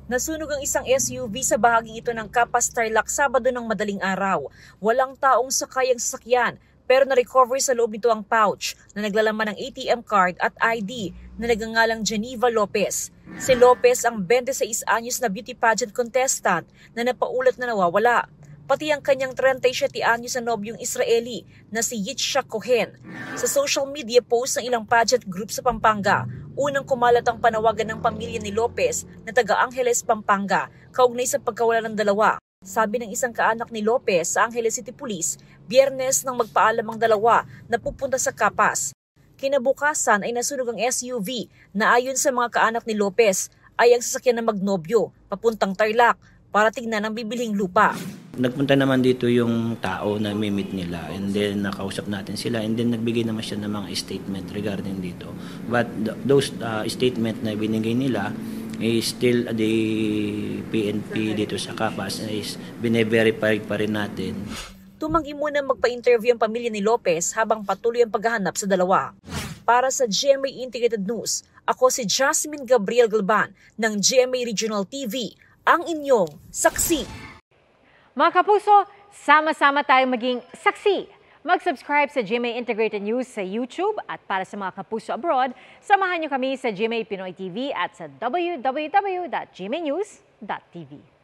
Nasunog ang isang SUV sa bahaging ito ng Capas Tarlac Sabado ng madaling araw. Walang taong sakay ang sasakyan pero na-recover sa loob nito ang pouch na naglalaman ng ATM card at ID na nagngangalang Geneva Lopez. Si Lopez ang 26 anyos na beauty pageant contestant na napaulat na nawawala. Pati ang kanyang 37 anyos na nobyong Israeli na si Yitzhak Cohen. Sa social media post ng ilang pageant group sa Pampanga, unang kumalat ang panawagan ng pamilya ni Lopez na taga Angeles, Pampanga, kaugnay sa pagkawala ng dalawa. Sabi ng isang kaanak ni Lopez sa Angeles City Police, Biyernes nang magpaalam ang dalawa na pupunta sa Capas. Kinabukasan ay nasunog ang SUV na ayon sa mga kaanak ni Lopez ay ang sasakyan na magnobyo papuntang Tarlac para tignan ang bibilhing lupa. Nagpunta naman dito yung tao na meet nila and then nakausap natin sila and then nagbigay naman siya ng mga statement regarding dito. But those statement na binigay nila is still the PNP dito sa Capas is bine-verify pa rin natin. Tumanggi muna magpa-interview ang pamilya ni Lopez habang patuloy ang paghahanap sa dalawa. Para sa GMA Integrated News, ako si Jasmine Gabriel Galban ng GMA Regional TV, ang inyong saksi. Mga kapuso, sama-sama tayong maging saksi. Mag-subscribe sa GMA Integrated News sa YouTube at para sa mga kapuso abroad, samahan niyo kami sa GMA Pinoy TV at sa www.gmanews.tv.